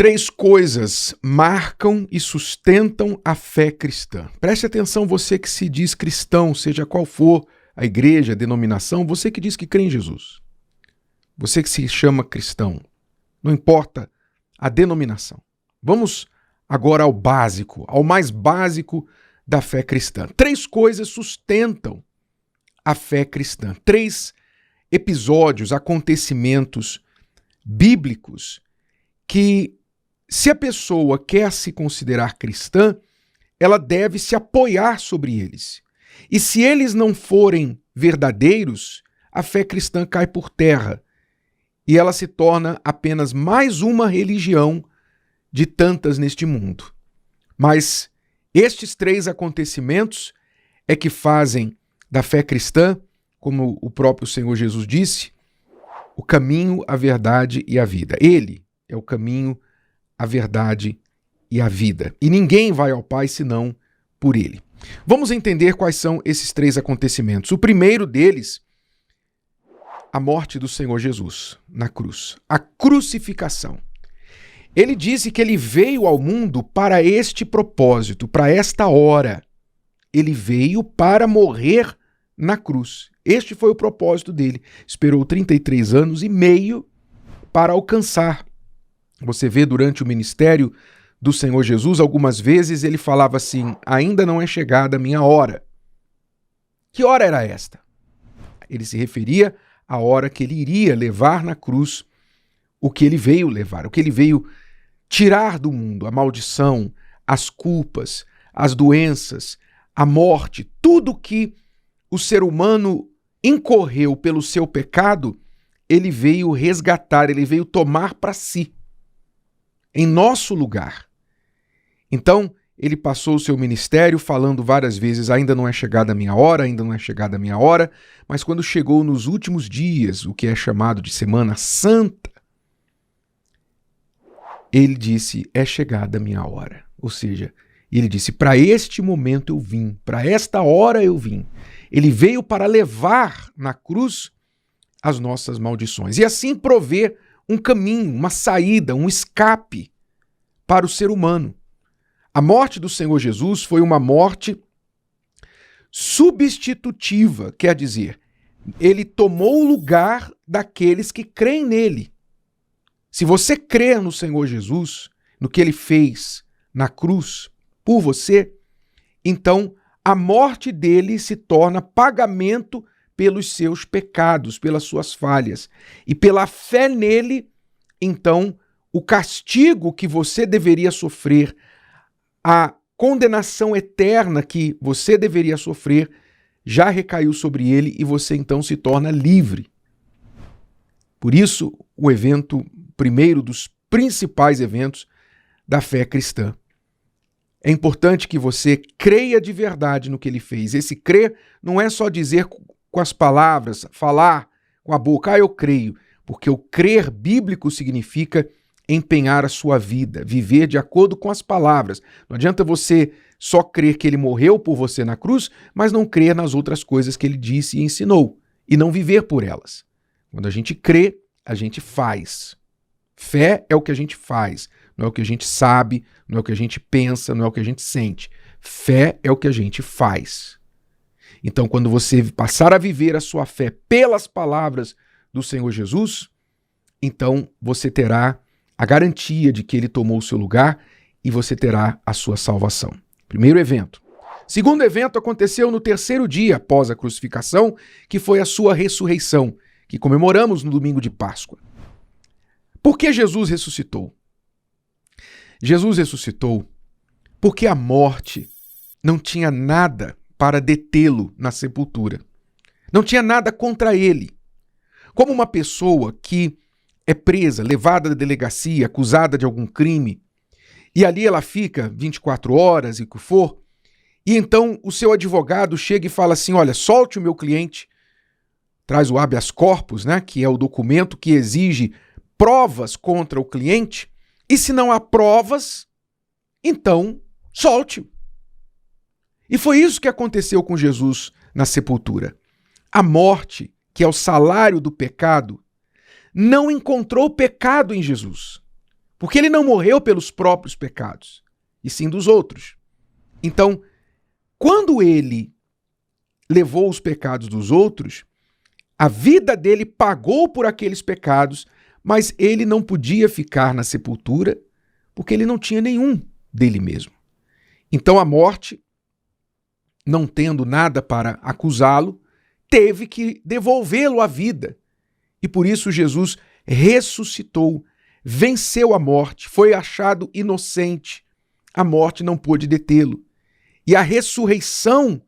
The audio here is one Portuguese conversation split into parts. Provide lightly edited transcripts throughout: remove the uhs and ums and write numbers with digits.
Três coisas marcam e sustentam a fé cristã. Preste atenção, você que se diz cristão, seja qual for a igreja, a denominação, você que diz que crê em Jesus. Você que se chama cristão, não importa a denominação. Vamos agora ao básico, ao mais básico da fé cristã. Três coisas sustentam a fé cristã. Três episódios, acontecimentos bíblicos que, se a pessoa quer se considerar cristã, ela deve se apoiar sobre eles. E se eles não forem verdadeiros, a fé cristã cai por terra e ela se torna apenas mais uma religião de tantas neste mundo. Mas estes três acontecimentos é que fazem da fé cristã, como o próprio Senhor Jesus disse, o caminho, a verdade e a vida. Ele é o caminho, a verdade e a vida. E ninguém vai ao Pai senão por ele. Vamos entender quais são esses três acontecimentos. O primeiro deles, a morte do Senhor Jesus na cruz. A crucificação. Ele disse que ele veio ao mundo para este propósito, para esta hora. Ele veio para morrer na cruz. Este foi o propósito dele. Esperou 33 anos e meio para alcançar. Você vê durante o ministério do Senhor Jesus, algumas vezes ele falava assim: ainda não é chegada a minha hora. Que hora era esta? Ele se referia à hora que ele iria levar na cruz o que ele veio levar, o que ele veio tirar do mundo, a maldição, as culpas, as doenças, a morte, tudo que o ser humano incorreu pelo seu pecado, ele veio resgatar, ele veio tomar para si, em nosso lugar. Então, ele passou o seu ministério falando várias vezes: ainda não é chegada a minha hora, ainda não é chegada a minha hora, mas quando chegou nos últimos dias, o que é chamado de Semana Santa, ele disse: é chegada a minha hora. Ou seja, ele disse: para este momento eu vim, para esta hora eu vim. Ele veio para levar na cruz as nossas maldições e assim prover um caminho, uma saída, um escape para o ser humano. A morte do Senhor Jesus foi uma morte substitutiva, quer dizer, ele tomou o lugar daqueles que creem nele. Se você crer no Senhor Jesus, no que ele fez na cruz por você, então a morte dele se torna pagamento pelos seus pecados, pelas suas falhas. E pela fé nele, então, o castigo que você deveria sofrer, a condenação eterna que você deveria sofrer, já recaiu sobre ele e você então se torna livre. Por isso, o evento, primeiro dos principais eventos da fé cristã. É importante que você creia de verdade no que ele fez. Esse crer não é só dizer com as palavras, falar com a boca: eu creio, porque o crer bíblico significa empenhar a sua vida, viver de acordo com as palavras. Não adianta você só crer que ele morreu por você na cruz, mas não crer nas outras coisas que ele disse e ensinou, e não viver por elas. Quando a gente crê, a gente faz. Fé é o que a gente faz, não é o que a gente sabe, não é o que a gente pensa, não é o que a gente sente. Fé é o que a gente faz. Então, quando você passar a viver a sua fé pelas palavras do Senhor Jesus, então você terá a garantia de que ele tomou o seu lugar e você terá a sua salvação. Primeiro evento. Segundo evento aconteceu no terceiro dia após a crucificação, que foi a sua ressurreição, que comemoramos no domingo de Páscoa. Por que Jesus ressuscitou? Jesus ressuscitou porque a morte não tinha nada para detê-lo na sepultura. Não tinha nada contra ele. Como uma pessoa que é presa, levada à delegacia, acusada de algum crime, e ali ela fica 24 horas e o que for, e então o seu advogado chega e fala assim: olha, solte o meu cliente, traz o habeas corpus, né, que é o documento que exige provas contra o cliente, e se não há provas, então solte-o. E foi isso que aconteceu com Jesus na sepultura. A morte, que é o salário do pecado, não encontrou pecado em Jesus. Porque ele não morreu pelos próprios pecados, e sim dos outros. Então, quando ele levou os pecados dos outros, a vida dele pagou por aqueles pecados, mas ele não podia ficar na sepultura, porque ele não tinha nenhum dele mesmo. Então a morte, não tendo nada para acusá-lo, teve que devolvê-lo à vida. E por isso Jesus ressuscitou, venceu a morte, foi achado inocente. A morte não pôde detê-lo. E a ressurreição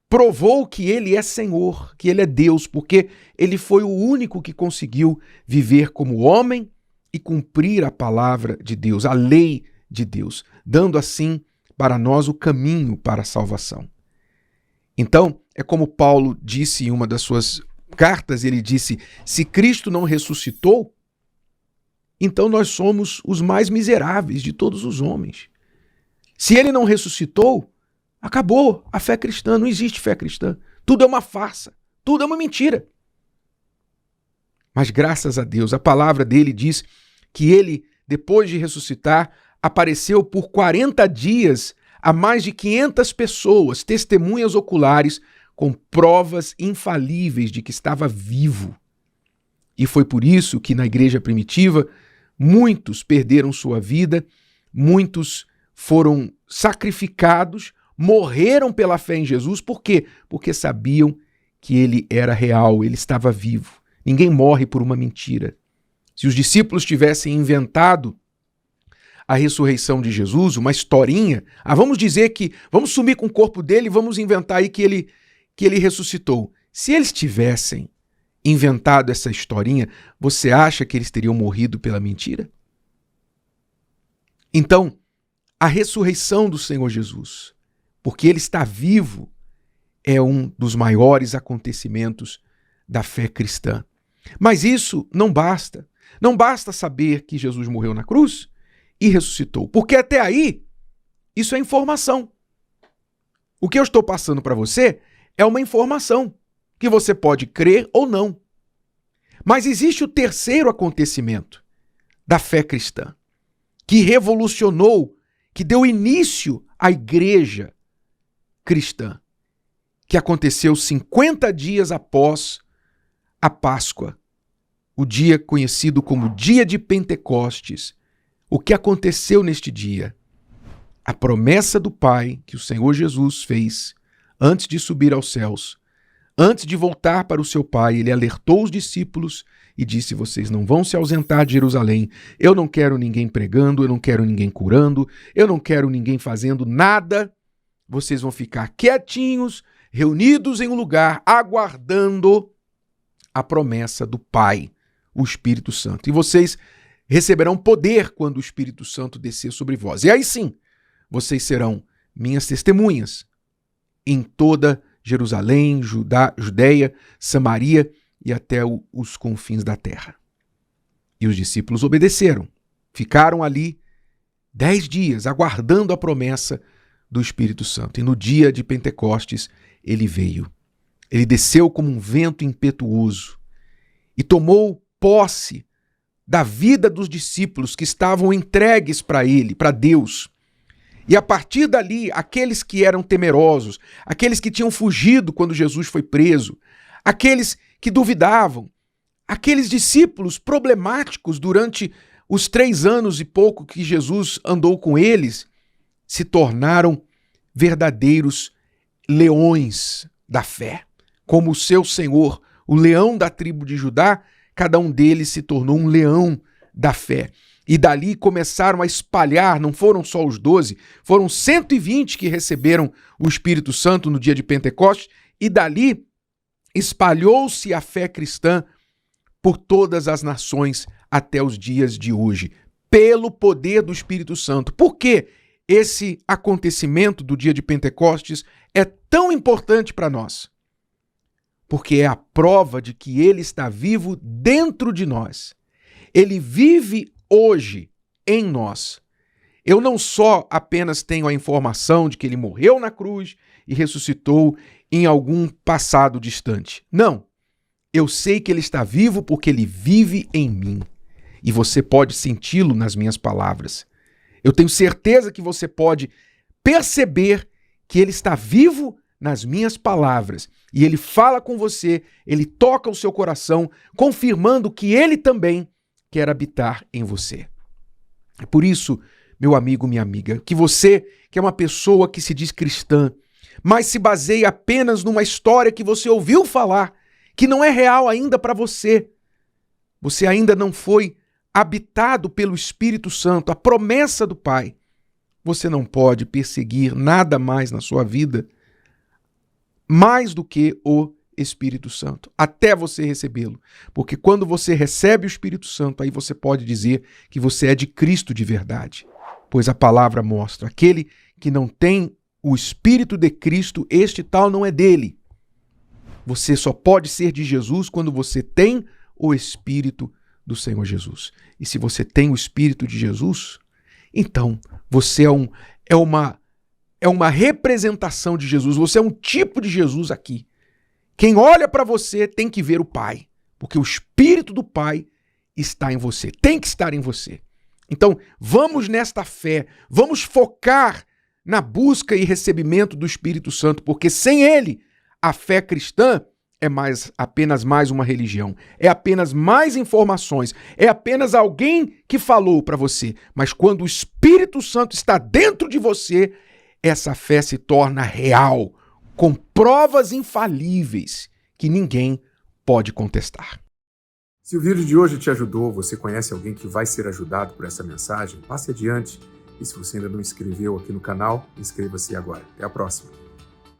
provou que ele é Senhor, que ele é Deus, porque ele foi o único que conseguiu viver como homem e cumprir a palavra de Deus, a lei de Deus, dando assim para nós o caminho para a salvação. Então, é como Paulo disse em uma das suas cartas, ele disse: se Cristo não ressuscitou, então nós somos os mais miseráveis de todos os homens. Se ele não ressuscitou, acabou a fé cristã, não existe fé cristã. Tudo é uma farsa, tudo é uma mentira. Mas graças a Deus, a palavra dele diz que ele, depois de ressuscitar, apareceu por 40 dias a mais de 500 pessoas, testemunhas oculares, com provas infalíveis de que estava vivo. E foi por isso que na igreja primitiva, muitos perderam sua vida, muitos foram sacrificados, morreram pela fé em Jesus. Por quê? Porque sabiam que ele era real, ele estava vivo. Ninguém morre por uma mentira. Se os discípulos tivessem inventado a ressurreição de Jesus, uma historinha, vamos dizer que, vamos sumir com o corpo dele e vamos inventar aí que ele ressuscitou. Se eles tivessem inventado essa historinha, você acha que eles teriam morrido pela mentira? Então, a ressurreição do Senhor Jesus, porque ele está vivo, é um dos maiores acontecimentos da fé cristã. Mas isso não basta. Não basta saber que Jesus morreu na cruz e ressuscitou, porque até aí isso é informação. O que eu estou passando para você é uma informação que você pode crer ou não. Mas existe o terceiro acontecimento da fé cristã, que revolucionou, que deu início à igreja cristã, que aconteceu 50 dias após a Páscoa, o dia conhecido como Dia de Pentecostes. O que aconteceu neste dia? A promessa do Pai que o Senhor Jesus fez antes de subir aos céus, antes de voltar para o seu Pai, ele alertou os discípulos e disse: vocês não vão se ausentar de Jerusalém, eu não quero ninguém pregando, eu não quero ninguém curando, eu não quero ninguém fazendo nada, vocês vão ficar quietinhos, reunidos em um lugar, aguardando a promessa do Pai, o Espírito Santo. E vocês receberão poder quando o Espírito Santo descer sobre vós. E aí sim, vocês serão minhas testemunhas em toda Jerusalém, Judeia, Samaria e até os confins da terra. E os discípulos obedeceram. Ficaram ali 10 dias aguardando a promessa do Espírito Santo. E no dia de Pentecostes ele veio. Ele desceu como um vento impetuoso e tomou posse da vida dos discípulos que estavam entregues para ele, para Deus. E a partir dali, aqueles que eram temerosos, aqueles que tinham fugido quando Jesus foi preso, aqueles que duvidavam, aqueles discípulos problemáticos durante os 3 anos e pouco que Jesus andou com eles, se tornaram verdadeiros leões da fé. Como o seu Senhor, o leão da tribo de Judá, cada um deles se tornou um leão da fé. E dali começaram a espalhar, não foram só os 12, foram 120 que receberam o Espírito Santo no dia de Pentecostes, e dali espalhou-se a fé cristã por todas as nações até os dias de hoje, pelo poder do Espírito Santo. Por que esse acontecimento do dia de Pentecostes é tão importante para nós? Porque é a prova de que ele está vivo dentro de nós. Ele vive hoje em nós. Eu não só apenas tenho a informação de que ele morreu na cruz e ressuscitou em algum passado distante. Não. Eu sei que ele está vivo porque ele vive em mim. E você pode senti-lo nas minhas palavras. Eu tenho certeza que você pode perceber que ele está vivo nas minhas palavras. E ele fala com você, ele toca o seu coração, confirmando que ele também quer habitar em você. É por isso, meu amigo, minha amiga, que você, que é uma pessoa que se diz cristã, mas se baseia apenas numa história que você ouviu falar, que não é real ainda para você. Você ainda não foi habitado pelo Espírito Santo, a promessa do Pai. Você não pode perseguir nada mais na sua vida, mais do que o Espírito Santo, até você recebê-lo. Porque quando você recebe o Espírito Santo, aí você pode dizer que você é de Cristo de verdade. Pois a palavra mostra, aquele que não tem o Espírito de Cristo, este tal não é dele. Você só pode ser de Jesus quando você tem o Espírito do Senhor Jesus. E se você tem o Espírito de Jesus, então você é uma representação de Jesus, você é um tipo de Jesus aqui. Quem olha para você tem que ver o Pai, porque o Espírito do Pai está em você, tem que estar em você. Então, vamos nesta fé, vamos focar na busca e recebimento do Espírito Santo, porque sem ele, a fé cristã é apenas mais uma religião, é apenas mais informações, é apenas alguém que falou para você. Mas quando o Espírito Santo está dentro de você, essa fé se torna real, com provas infalíveis que ninguém pode contestar. Se o vídeo de hoje te ajudou, você conhece alguém que vai ser ajudado por essa mensagem, passe adiante. E se você ainda não inscreveu aqui no canal, inscreva-se agora. Até a próxima.